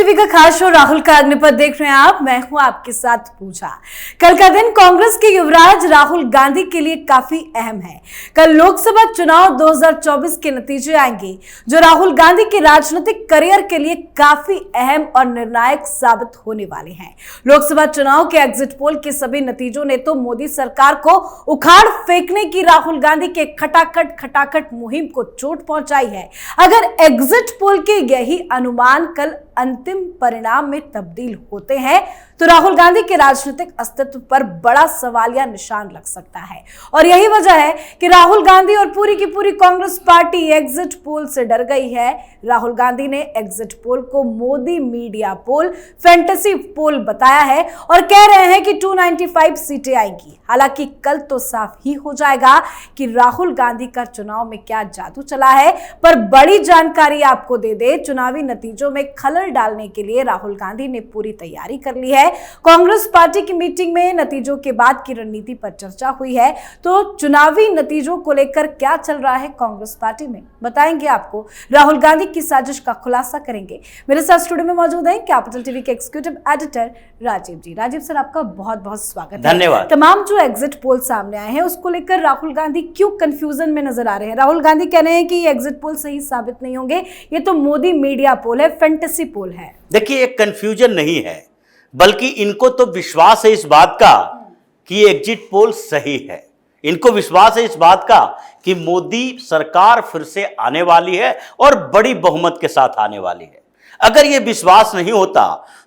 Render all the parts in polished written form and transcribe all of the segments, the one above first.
TV का खास show Rahul का अग्निपथ देख रहे हैं आप। मैं हूं आपके साथ पूजा। कल का दिन कांग्रेस के युवराज राहुल गांधी के लिए काफी अहम है। कल लोकसभा चुनाव 2024 के नतीजे आएंगे जो राहुल गांधी के राजनीतिक करियर के लिए काफी अहम और निर्णायक साबित होने वाले हैं। लोकसभा चुनाव के एग्जिट पोल के सभी नतीजों ने तो मोदी सरकार को उखाड़ फेंकने की राहुल गांधी के खटाखट मुहिम को चोट पहुंचाई है। अगर एग्जिट पोल के यही अनुमान कल अंतिम परिणाम में तब्दील होते हैं तो राहुल गांधी के राजनीतिक अस्तित्व पर बड़ा सवालिया निशान लग सकता है। और यही वजह है कि राहुल गांधी और पूरी की पूरी कांग्रेस पार्टी एग्जिट पोल से डर गई है। राहुल गांधी ने एग्जिट पोल को मोदी मीडिया पोल, फैंटेसी पोल बताया है और कह रहे हैं कि 295 सीटें आएंगी। हालांकि कल तो साफ ही हो जाएगा कि राहुल गांधी का चुनाव में क्या जादू चला है। पर बड़ी जानकारी आपको दे दे, चुनावी नतीजों में खलल डालने के लिए राहुल गांधी ने पूरी तैयारी कर ली है। कांग्रेस पार्टी की मीटिंग में नतीजों के बाद की रणनीति पर चर्चा हुई है। तो चुनावी नतीजों को लेकर क्या चल रहा है कांग्रेस पार्टी में, बताएंगे आपको। राहुल गांधी की साजिश का खुलासा करेंगे। मेरे साथ स्टूडियो में मौजूद हैं कैपिटल टीवी के एग्जीक्यूटिव एडिटर राजीव जी। राजीव सर, आपका बहुत बहुत स्वागत है। धन्यवाद। तमाम जो एग्जिट पोल सामने आए हैं उसको लेकर राहुल गांधी क्यों कंफ्यूजन में नजर आ रहे हैं? राहुल गांधी कह रहे हैं कि एग्जिट पोल सही साबित नहीं होंगे, ये तो मोदी मीडिया पोल है, फैंटेसी पोल है। देखिए, एक कंफ्यूजन नहीं है, बल्कि इनको तो विश्वास है इस बात का कि एग्जिट पोल सही है। इनको विश्वास है इस बात का कि मोदी सरकार फिर से आने वाली है और बड़ी बहुमत के साथ आने वाली है। अगर ये विश्वास नहीं होता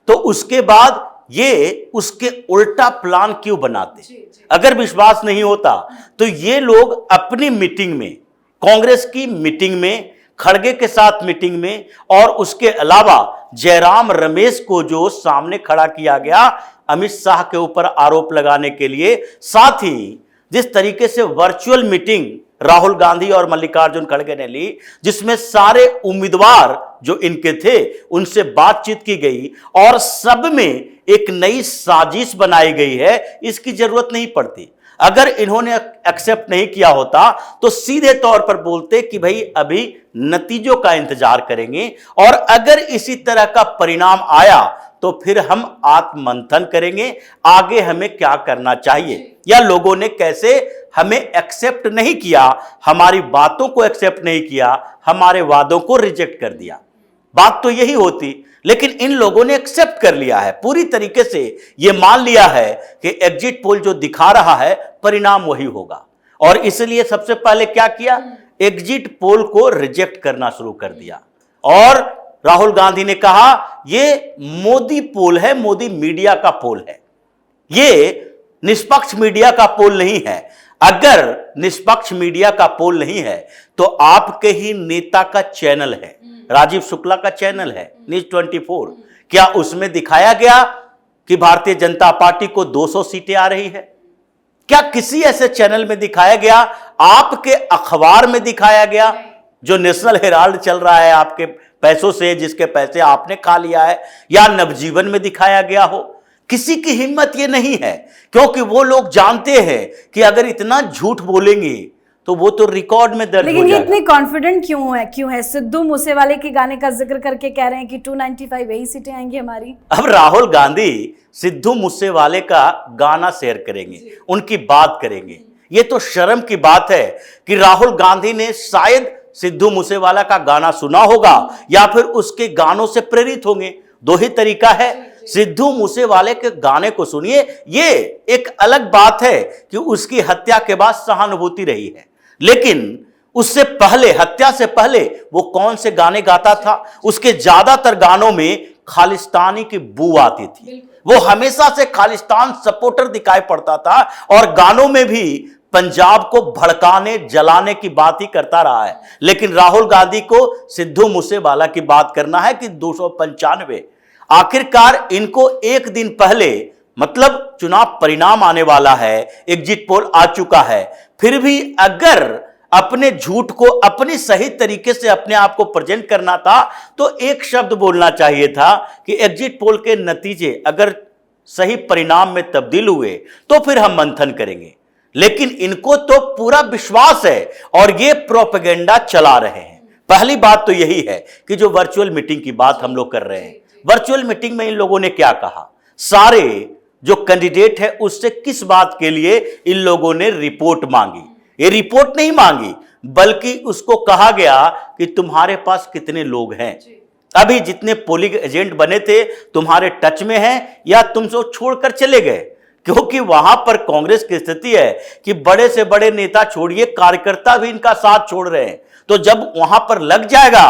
तो उसके बाद ये उसके उल्टा प्लान क्यों बनाते? अगर विश्वास नहीं होता तो ये लोग अपनी मीटिंग में, कांग्रेस की मीटिंग में, खड़गे के साथ मीटिंग में और उसके अलावा जयराम रमेश को जो सामने खड़ा किया गया अमित शाह के ऊपर आरोप लगाने के लिए, साथ ही जिस तरीके से वर्चुअल मीटिंग राहुल गांधी और मल्लिकार्जुन खड़गे ने ली, जिसमें सारे उम्मीदवार जो इनके थे उनसे बातचीत की गई और सब में एक नई साजिश बनाई गई है, इसकी जरूरत नहीं पड़ती। अगर इन्होंने एक्सेप्ट नहीं किया होता तो सीधे तौर पर बोलते कि भाई अभी नतीजों का इंतजार करेंगे और अगर इसी तरह का परिणाम आया तो फिर हम आत्ममंथन करेंगे, आगे हमें क्या करना चाहिए, या लोगों ने कैसे हमें एक्सेप्ट नहीं किया, हमारी बातों को एक्सेप्ट नहीं किया, हमारे वादों को रिजेक्ट कर दिया। बात तो यही होती, लेकिन इन लोगों ने एक्सेप्ट कर लिया है, पूरी तरीके से ये मान लिया है कि एग्जिट पोल जो दिखा रहा है परिणाम वही होगा। और इसलिए सबसे पहले क्या किया, एग्जिट पोल को रिजेक्ट करना शुरू कर दिया। और राहुल गांधी ने कहा ये मोदी पोल है, मोदी मीडिया का पोल है, ये निष्पक्ष मीडिया का पोल नहीं है। अगर निष्पक्ष मीडिया का पोल नहीं है तो आपके ही नेता का चैनल है, राजीव शुक्ला का चैनल है न्यूज 24, क्या उसमें दिखाया गया कि भारतीय जनता पार्टी को 200 सीटें आ रही है? क्या किसी ऐसे चैनल में दिखाया गया? आपके अखबार में दिखाया गया जो नेशनल हेराल्ड चल रहा है आपके पैसों से, जिसके पैसे आपने खा लिया है, या नवजीवन में दिखाया गया हो? किसी की हिम्मत ये नहीं है, क्योंकि वो लोग जानते हैं कि अगर इतना झूठ बोलेंगे तो वो तो रिकॉर्ड में दर्ज हो जाएगा। लेकिन ये इतने कॉन्फिडेंट क्यों है? सिद्धू मूसेवाले के गाने का जिक्र करके कह रहे हैं कि 295 यही सीटें आएंगी हमारी। अब राहुल गांधी सिद्धू मूसेवाले का गाना शेयर करेंगे, उनकी बात करेंगे। ये तो शर्म की बात है कि राहुल गांधी ने शायद सिद्धू मूसेवाला का गाना सुना होगा या फिर उसके गानों से प्रेरित होंगे। दो ही तरीका है, सिद्धू मूसेवाले के गाने को सुनिए। ये एक अलग बात है कि उसकी हत्या के बाद सहानुभूति रही है, लेकिन उससे पहले, हत्या से पहले वो कौन से गाने गाता था? उसके ज्यादातर गानों में खालिस्तानी की बू आती थी। वो हमेशा से खालिस्तान सपोर्टर दिखाई पड़ता था और गानों में भी पंजाब को भड़काने, जलाने की बात ही करता रहा है। लेकिन राहुल गांधी को सिद्धू मूसेवाला की बात करना है कि 295। आखिरकार इनको एक दिन पहले, मतलब चुनाव परिणाम आने वाला है, एग्जिट पोल आ चुका है, फिर भी अगर अपने झूठ को अपनी सही तरीके से अपने आप को प्रेजेंट करना था तो एक शब्द बोलना चाहिए था कि एग्जिट पोल के नतीजे अगर सही परिणाम में तब्दील हुए तो फिर हम मंथन करेंगे। लेकिन इनको तो पूरा विश्वास है और ये प्रोपेगेंडा चला रहे हैं। पहली बात तो यही है कि जो वर्चुअल मीटिंग की बात हम लोग कर रहे हैं, वर्चुअल मीटिंग में इन लोगों ने क्या कहा, सारे जो कैंडिडेट है उससे किस बात के लिए इन लोगों ने रिपोर्ट मांगी। ये रिपोर्ट नहीं मांगी, बल्कि उसको कहा गया कि तुम्हारे पास कितने लोग हैं, अभी जितने पोलिंग एजेंट बने थे तुम्हारे टच में हैं या तुमसे छोड़कर चले गए। क्योंकि वहां पर कांग्रेस की स्थिति है कि बड़े से बड़े नेता छोड़िए, कार्यकर्ता भी इनका साथ छोड़ रहे हैं। तो जब वहां पर लग जाएगा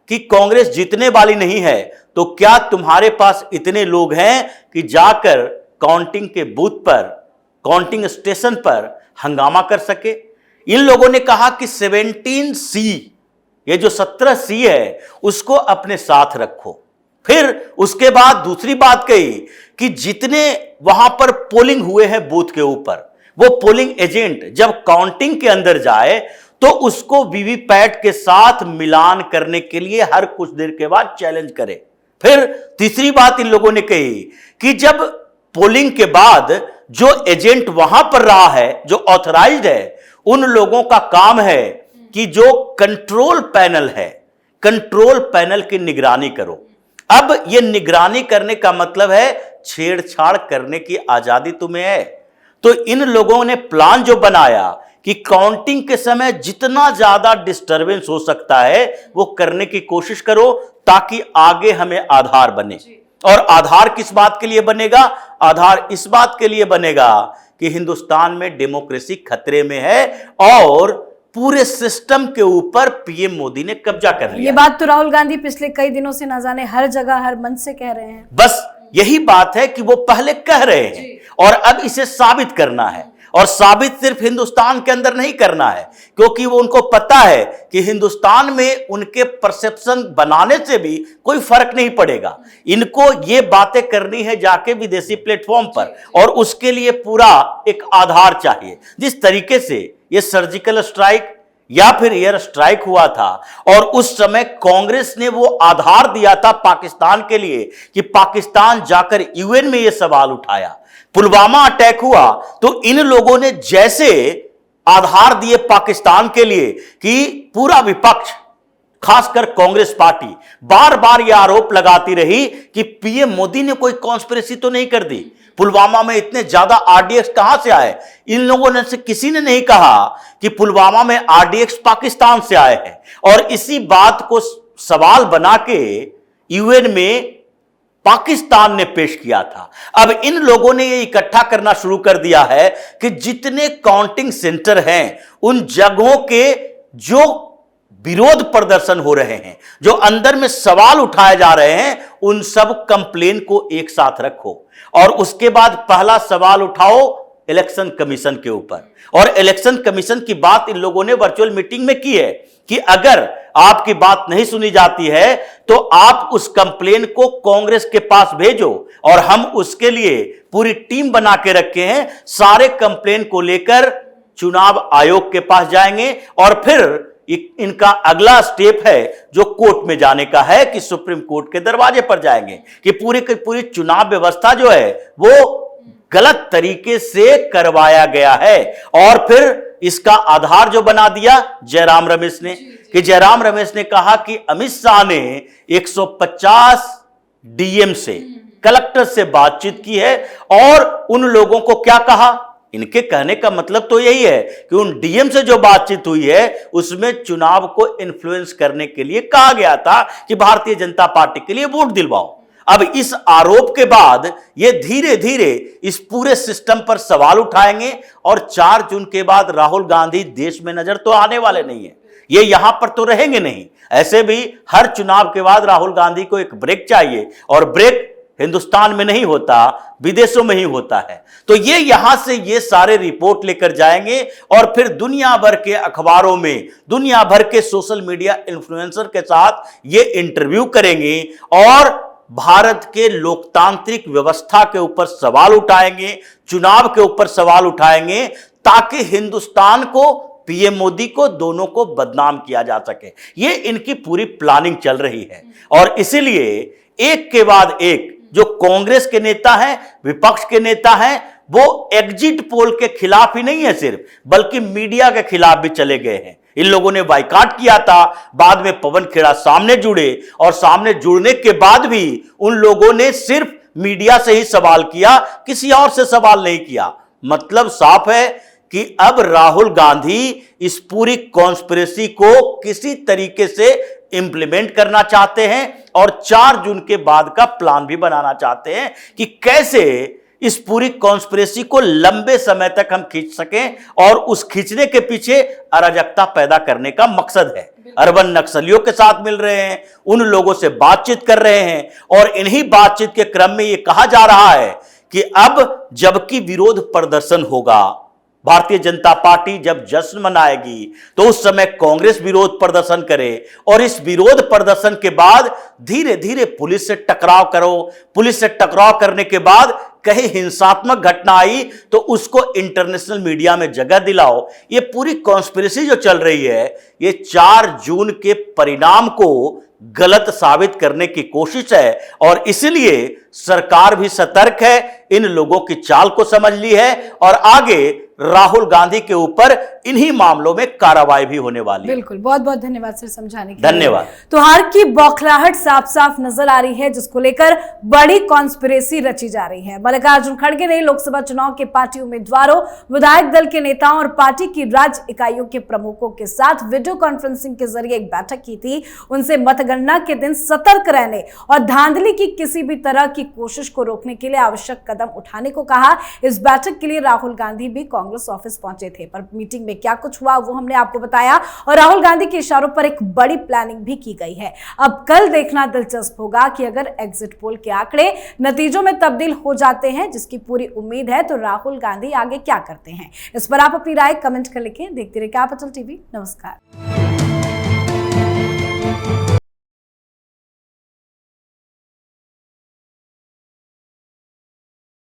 कि कांग्रेस जीतने वाली नहीं है, तो क्या तुम्हारे पास इतने लोग हैं कि जाकर काउंटिंग के बूथ पर, काउंटिंग स्टेशन पर हंगामा कर सके। इन लोगों ने कहा कि 17C, ये जो 17C है उसको अपने साथ रखो। फिर उसके बाद दूसरी बात कही कि जितने वहां पर पोलिंग हुए हैं बूथ के ऊपर, वो पोलिंग एजेंट जब काउंटिंग के अंदर जाए तो उसको वीवीपैट के साथ मिलान करने के लिए हर कुछ देर के बाद चैलेंज करे। फिर तीसरी बात इन लोगों ने कही कि जब पोलिंग के बाद जो एजेंट वहां पर रहा है, जो ऑथराइज्ड है, उन लोगों का काम है कि जो कंट्रोल पैनल है, कंट्रोल पैनल की निगरानी करो। अब यह निगरानी करने का मतलब है छेड़छाड़ करने की आजादी तुम्हें है। तो इन लोगों ने प्लान जो बनाया कि काउंटिंग के समय जितना ज्यादा डिस्टरबेंस हो सकता है वो करने की कोशिश करो, ताकि आगे हमें आधार बने। और आधार किस बात के लिए बनेगा? आधार इस बात के लिए बनेगा कि हिंदुस्तान में डेमोक्रेसी खतरे में है और पूरे सिस्टम के ऊपर पीएम मोदी ने कब्जा कर लिया। ये बात तो राहुल गांधी पिछले कई दिनों से न जाने हर जगह हर मंच से कह रहे हैं। बस यही बात है कि वो पहले कह रहे हैं और अब इसे साबित करना है। और साबित सिर्फ हिंदुस्तान के अंदर नहीं करना है, क्योंकि वो उनको पता है कि हिंदुस्तान में उनके परसेप्शन बनाने से भी कोई फर्क नहीं पड़ेगा। इनको ये बातें करनी है जाके विदेशी प्लेटफॉर्म पर, और उसके लिए पूरा एक आधार चाहिए। जिस तरीके से ये सर्जिकल स्ट्राइक या फिर एयर स्ट्राइक हुआ था, और उस समय कांग्रेस ने वो आधार दिया था पाकिस्तान के लिए कि पाकिस्तान जाकर यूएन में ये सवाल उठाया। पुलवामा अटैक हुआ तो इन लोगों ने जैसे आधार दिए पाकिस्तान के लिए कि पूरा विपक्ष, खासकर कांग्रेस पार्टी, बार बार यह आरोप लगाती रही कि पीएम मोदी ने कोई कॉन्स्पिरेसी तो नहीं कर दी। पुलवामा में इतने ज्यादा आरडीएक्स कहां से आए? इन लोगों ने से किसी ने नहीं कहा कि पुलवामा में आरडीएक्स पाकिस्तान से आए हैं। और इसी बात को सवाल बना के यूएन में पाकिस्तान ने पेश किया था। अब इन लोगों ने ये इकट्ठा करना शुरू कर दिया है कि जितने काउंटिंग सेंटर हैं उन जगहों के जो विरोध प्रदर्शन हो रहे हैं, जो अंदर में सवाल उठाए जा रहे हैं, उन सब कंप्लेन को एक साथ रखो। और उसके बाद पहला सवाल उठाओ इलेक्शन कमीशन के ऊपर। और इलेक्शन कमीशन की बात इन लोगों ने वर्चुअल मीटिंग में की है कि अगर आपकी बात नहीं सुनी जाती है तो आप उस कंप्लेन को कांग्रेस के पास भेजो, और हम उसके लिए पूरी टीम बना के रखे हैं। सारे कंप्लेन को लेकर चुनाव आयोग के पास जाएंगे और फिर इनका अगला स्टेप है जो कोर्ट में जाने का है कि सुप्रीम कोर्ट के दरवाजे पर जाएंगे कि पूरी की पूरी चुनाव व्यवस्था जो है वो गलत तरीके से करवाया गया है। और फिर इसका आधार जो बना दिया जयराम रमेश ने, कि जयराम रमेश ने कहा कि अमित शाह ने 150 डीएम से, कलेक्टर से बातचीत की है और उन लोगों को क्या कहा। इनके कहने का मतलब तो यही है कि उन डीएम से जो बातचीत हुई है उसमें चुनाव को इन्फ्लुएंस करने के लिए कहा गया था कि भारतीय जनता पार्टी के लिए वोट दिलवाओ। अब इस आरोप के बाद ये धीरे धीरे इस पूरे सिस्टम पर सवाल उठाएंगे और 4 जून के बाद राहुल गांधी देश में नजर तो आने वाले नहीं है, ये यहां पर तो रहेंगे नहीं। ऐसे भी हर चुनाव के बाद राहुल गांधी को एक ब्रेक चाहिए, और ब्रेक हिंदुस्तान में नहीं होता, विदेशों में ही होता है। तो ये यहां से ये सारे रिपोर्ट लेकर जाएंगे और फिर दुनिया भर के अखबारों में, दुनिया भर के सोशल मीडिया इन्फ्लुएंसर के साथ ये इंटरव्यू करेंगे और भारत के लोकतांत्रिक व्यवस्था के ऊपर सवाल उठाएंगे, चुनाव के ऊपर सवाल उठाएंगे, ताकि हिंदुस्तान को, पीएम मोदी को, दोनों को बदनाम किया जा सके। ये इनकी पूरी प्लानिंग चल रही है। और इसीलिए एक के बाद एक जो कांग्रेस के नेता हैं, विपक्ष के नेता हैं, वो एग्जिट पोल के खिलाफ ही नहीं है सिर्फ, बल्कि मीडिया के खिलाफ भी चले गए हैं इन लोगों ने बाइकाट किया था, बाद में पवन खेड़ा सामने जुड़े और सामने जुड़ने के बाद भी उन लोगों ने सिर्फ मीडिया से ही सवाल किया, किसी और से सवाल नहीं किया। मतलब साफ है कि अब राहुल गांधी इस पूरी कॉन्स्पिरेसी को किसी तरीके से इंप्लीमेंट करना चाहते हैं और 4 जून के बाद का प्लान भी बनाना चाहते हैं कि कैसे इस पूरी कॉन्स्पिरेसी को लंबे समय तक हम खींच सकें, और उस खींचने के पीछे अराजकता पैदा करने का मकसद है। अर्बन नक्सलियों के साथ मिल रहे हैं, उन लोगों से बातचीत कर रहे हैं, और इन्हीं बातचीत के क्रम में यह कहा जा रहा है कि अब जबकि विरोध प्रदर्शन होगा, भारतीय जनता पार्टी जब जश्न मनाएगी तो उस समय कांग्रेस विरोध प्रदर्शन करे, और इस विरोध प्रदर्शन के बाद धीरे धीरे पुलिस से टकराव करो। पुलिस से टकराव करने के बाद कहीं हिंसात्मक घटना आई तो उसको इंटरनेशनल मीडिया में जगह दिलाओ। ये पूरी कॉन्स्पिरेसी जो चल रही है, ये 4 जून के परिणाम को गलत साबित करने की कोशिश है, और इसलिए सरकार भी सतर्क है, इन लोगों की चाल को समझ ली है, और आगे राहुल गांधी के ऊपर इन्हीं मामलों में कार्रवाई भी होने वाली है। बिल्कुल, बहुत बहुत धन्यवाद सर समझाने के लिए। धन्यवाद। तो हार की बौखलाहट साफ साफ नजर आ रही है, जिसको लेकर बड़ी कॉन्स्पिरेसी रची जा रही है। मल्लिकार्जुन खड़गे ने लोकसभा चुनाव के पार्टी उम्मीदवारों, विधायक दल के नेताओं और पार्टी की राज्य इकाइयों के प्रमुखों के साथ वीडियो कॉन्फ्रेंसिंग के जरिए एक बैठक की थी। उनसे मतगणना के दिन सतर्क रहने और धांधली की किसी भी तरह की कोशिश को रोकने के लिए आवश्यक कदम उठाने को कहा। इस बैठक के लिए राहुल गांधी भी कांग्रेस ऑफिस पहुंचे थे, पर मीटिंग में क्या कुछ हुआ वो हमने आपको बताया, और राहुल गांधी के इशारों पर एक बड़ी प्लानिंग भी की गई है। अब कल देखना दिलचस्प होगा कि अगर एग्जिट पोल के आंकड़े नतीजों में तब्दील हो जाते हैं, जिसकी पूरी उम्मीद है, तो राहुल गांधी आगे क्या करते हैं। इस पर आप अपनी राय कमेंट कर लिखें। देखते रहिए कैपिटल टीवी। नमस्कार।